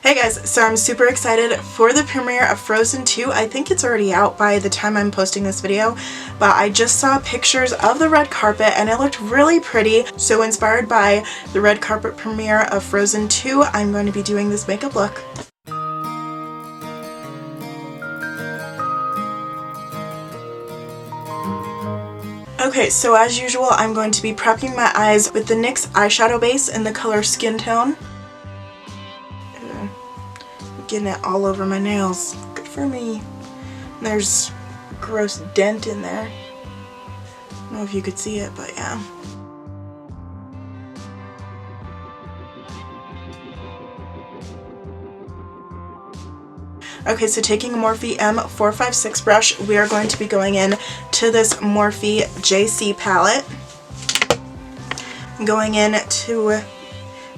Hey guys, so I'm super excited for the premiere of Frozen 2. I think it's already out by the time I'm posting this video, but I just saw pictures of the red carpet and it looked really pretty. So inspired by the red carpet premiere of Frozen 2, I'm going to be doing this makeup look. Okay, so as usual, I'm going to be prepping my eyes with the NYX eyeshadow base in the color Skin Tone. Getting it all over my nails. Good for me. There's a gross dent in there. I don't know if you could see it, but yeah. Okay, so taking a Morphe M456 brush, we are going to be going in to this Morphe JC palette. Going in to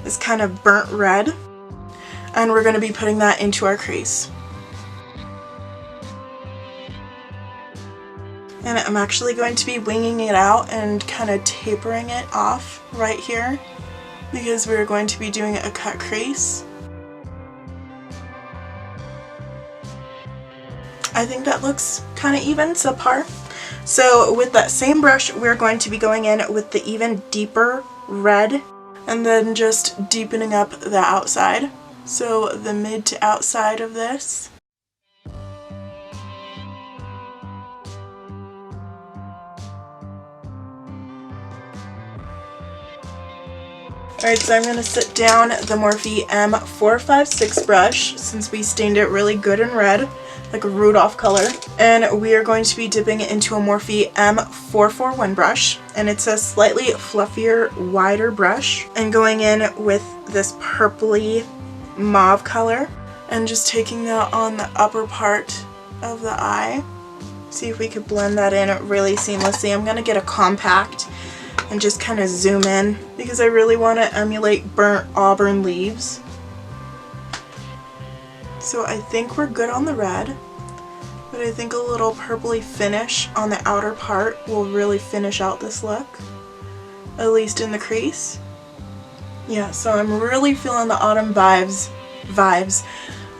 this kind of burnt red. And we're going to be putting that into our crease. And I'm actually going to be winging it out and kind of tapering it off right here because we're going to be doing a cut crease. I think that looks kind of even, subpar. So with that same brush, we're going to be going in with the even deeper red and then just deepening up the outside. So the mid to outside of this. Alright, so I'm going to sit down the Morphe M456 brush since we stained it really good in red, like a Rudolph color. And we are going to be dipping it into a Morphe M441 brush. And it's a slightly fluffier, wider brush. And going in with this purpley mauve color and just taking that on the upper part of the eye. See if we could blend that in really seamlessly. I'm going to get a compact and just kind of zoom in because I really want to emulate burnt auburn leaves. So I think we're good on the red, but I think a little purpley finish on the outer part will really finish out this look, at least in the crease. Yeah, so I'm really feeling the autumn vibes.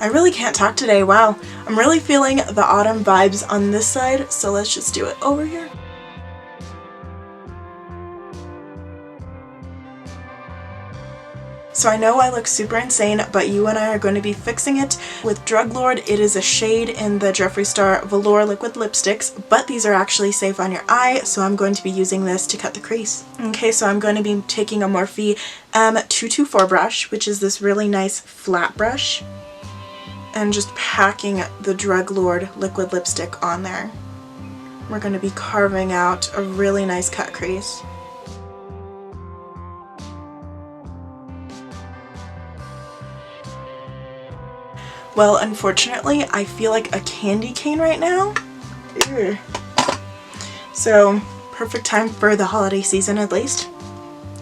I really can't talk today, wow. I'm really feeling the autumn vibes on this side, so let's just do it over here. So I know I look super insane, but you and I are going to be fixing it with Drug Lord. It is a shade in the Jeffree Star Velour Liquid Lipsticks, but these are actually safe on your eye, so I'm going to be using this to cut the crease. Okay, so I'm going to be taking a Morphe M224 brush, which is this really nice flat brush, and just packing the Drug Lord Liquid Lipstick on there. We're going to be carving out a really nice cut crease. Well, unfortunately, I feel like a candy cane right now. Ew. So, perfect time for the holiday season at least.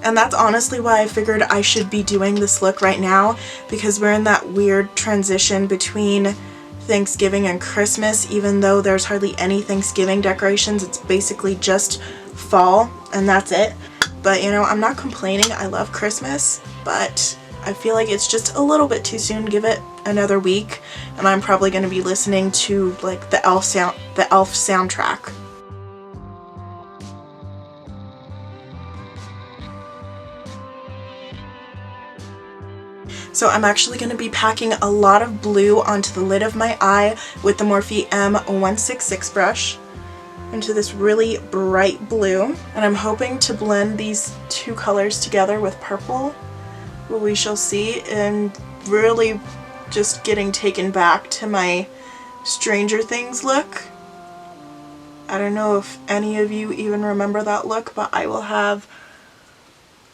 And that's honestly why I figured I should be doing this look right now, because we're in that weird transition between Thanksgiving and Christmas. Even though there's hardly any Thanksgiving decorations, it's basically just fall and that's it. But you know, I'm not complaining. I love Christmas, but I feel like it's just a little bit too soon. Give it another week and I'm probably going to be listening to like the Elf soundtrack. So I'm actually going to be packing a lot of blue onto the lid of my eye with the Morphe M166 brush into this really bright blue, and I'm hoping to blend these two colors together with purple. We shall see, and really just getting taken back to my Stranger Things look. I don't know if any of you even remember that look, but I will have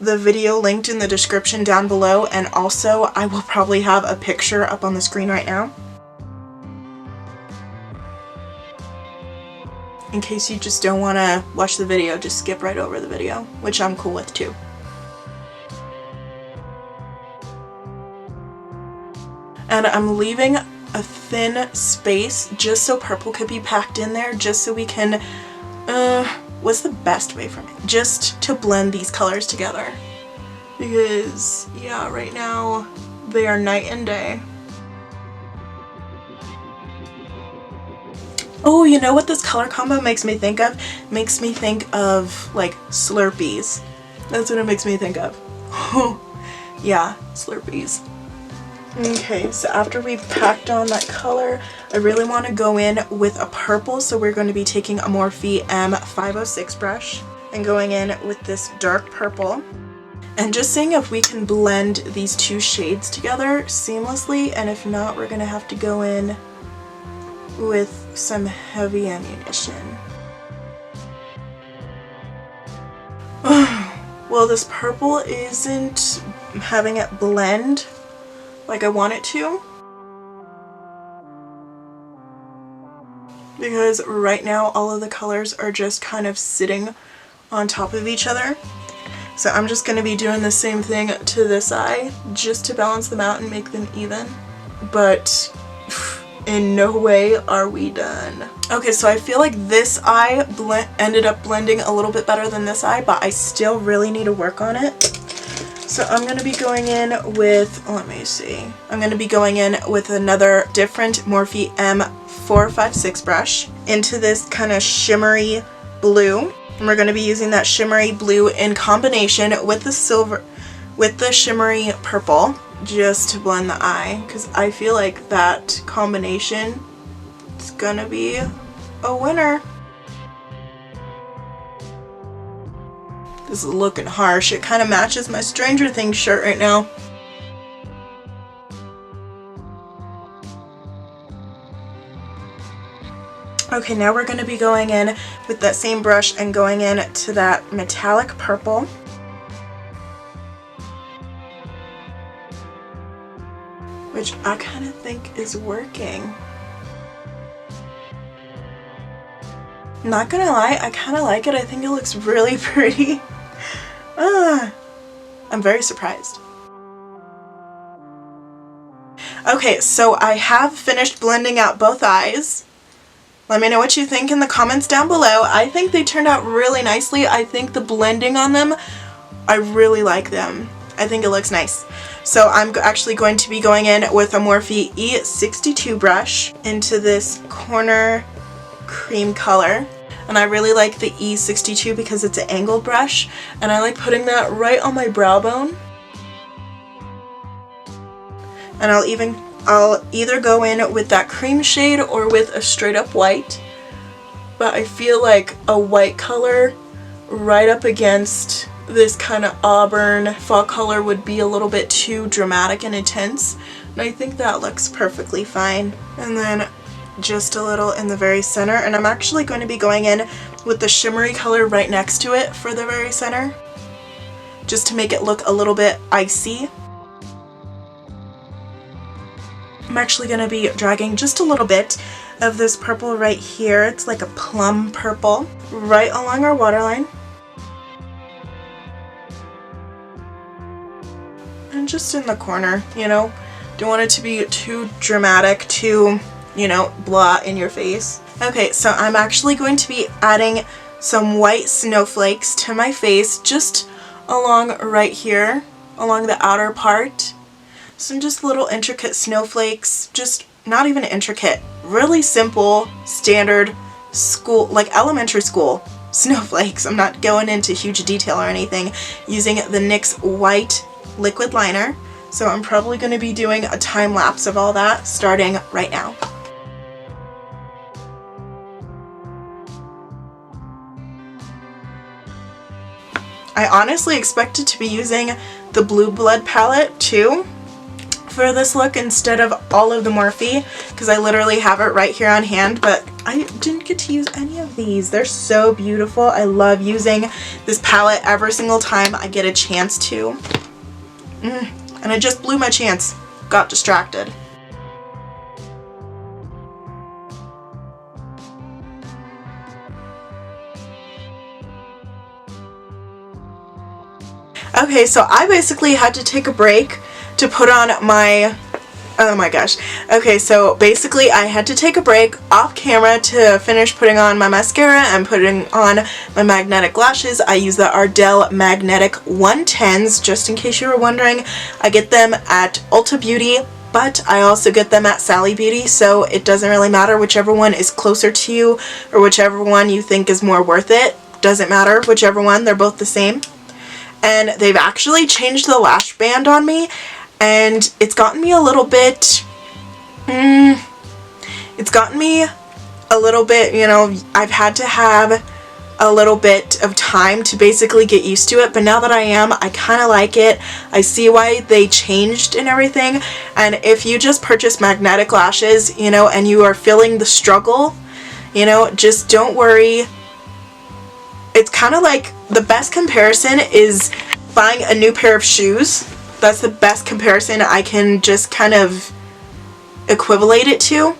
the video linked in the description down below, and also I will probably have a picture up on the screen right now. In case you just don't want to watch the video, just skip right over the video, which I'm cool with too. And I'm leaving a thin space just so purple could be packed in there, just so we can, what's the best way for me? Just to blend these colors together. Because, yeah, right now they are night and day. Oh, you know what this color combo makes me think of? It makes me think of like Slurpees. That's what it makes me think of. Yeah, Slurpees. Okay, so after we've packed on that color, I really want to go in with a purple, so we're going to be taking a Morphe M506 brush and going in with this dark purple and just seeing if we can blend these two shades together seamlessly, and if not, we're going to have to go in with some heavy ammunition. Well, this purple isn't having it blend like I want it to, because right now all of the colors are just kind of sitting on top of each other. So I'm just going to be doing the same thing to this eye just to balance them out and make them even, but in no way are we done. Okay, so I feel like this eye ended up blending a little bit better than this eye, but I still really need to work on it. So I'm going to be going in with, let me see, I'm going to be going in with another different Morphe M456 brush into this kind of shimmery blue. And we're going to be using that shimmery blue in combination with the silver, with the shimmery purple, just to blend the eye, because I feel like that combination is going to be a winner. This is looking harsh. It kind of matches my Stranger Things shirt right now. Okay, now we're going to be going in with that same brush and going in to that metallic purple. Which I kind of think is working. Not gonna lie, I kind of like it. I think it looks really pretty. I'm very surprised. Okay, so I have finished blending out both eyes. Let me know what you think in the comments down below. I think they turned out really nicely. I think the blending on them, I really like them. I think it looks nice. So I'm actually going to be going in with a Morphe E62 brush into this corner cream color. And I really like the E62 because it's an angled brush, and I like putting that right on my brow bone. And I'll either go in with that cream shade or with a straight up white. But I feel like a white color right up against this kind of auburn fall color would be a little bit too dramatic and intense. And I think that looks perfectly fine. And then just a little in the very center, and I'm actually going to be going in with the shimmery color right next to it for the very center, just to make it look a little bit icy. I'm actually going to be dragging just a little bit of this purple right here. It's like a plum purple right along our waterline. And just in the corner, you know, don't want it to be too dramatic, too, you know, blah in your face. Okay, so I'm actually going to be adding some white snowflakes to my face just along right here, along the outer part. Some just little intricate snowflakes, just not even intricate, really simple, standard school, like elementary school snowflakes. I'm not going into huge detail or anything, using the NYX white liquid liner. So I'm probably going to be doing a time lapse of all that starting right now. I honestly expected to be using the Blue Blood palette too for this look instead of all of the Morphe, because I literally have it right here on hand, but I didn't get to use any of these. They're so beautiful. I love using this palette every single time I get a chance to. And I just blew my chance. Got distracted. Okay, so I basically had to take a break to put on my, oh my gosh. Okay, so basically I had to take a break off camera to finish putting on my mascara and putting on my magnetic lashes. I use the Ardell Magnetic 110s, just in case you were wondering. I get them at Ulta Beauty but I also get them at Sally Beauty, so it doesn't really matter. Whichever one is closer to you or whichever one you think is more worth it, doesn't matter, whichever one, they're both the same. And they've actually changed the lash band on me, and it's gotten me a little bit, you know, I've had to have a little bit of time to basically get used to it, but now that I kind of like it. I see why they changed and everything. And if you just purchase magnetic lashes, you know, and you are feeling the struggle, you know, just don't worry. It's kind of like the best comparison is buying a new pair of shoes. That's the best comparison I can just kind of equivalate it to.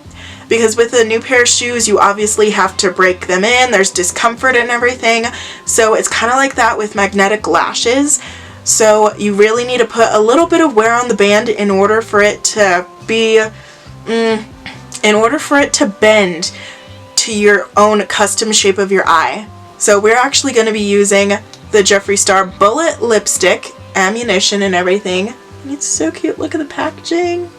Because with a new pair of shoes, you obviously have to break them in. There's discomfort and everything. So it's kind of like that with magnetic lashes. So you really need to put a little bit of wear on the band in order for it to be, in order for it to bend to your own custom shape of your eye. So we're actually going to be using the Jeffree Star Bullet Lipstick, ammunition and everything. It's so cute. Look at the packaging.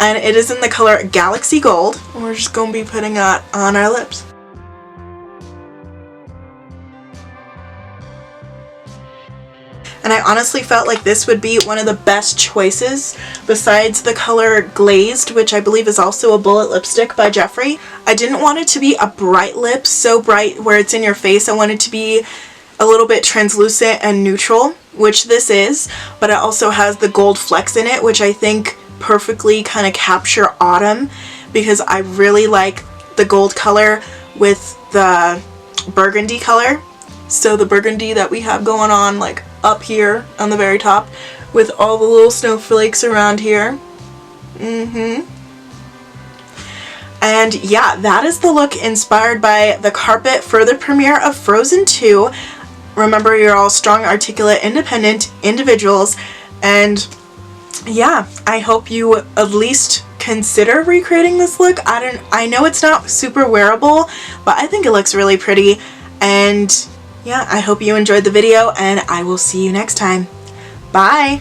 And it is in the color Galaxy Gold. We're just going to be putting that on our lips. And I honestly felt like this would be one of the best choices besides the color Glazed, which I believe is also a bullet lipstick by Jeffree. I didn't want it to be a bright lip, so bright where it's in your face. I wanted it to be a little bit translucent and neutral, which this is, but it also has the gold flecks in it, which I think perfectly kind of capture autumn, because I really like the gold color with the burgundy color. So the burgundy that we have going on like up here on the very top with all the little snowflakes around here. And yeah, that is the look inspired by the carpet for the premiere of Frozen 2. Remember, you're all strong, articulate, independent individuals, and yeah, I hope you at least consider recreating this look. I know it's not super wearable, but I think it looks really pretty. And yeah, I hope you enjoyed the video, and I will see you next time. Bye!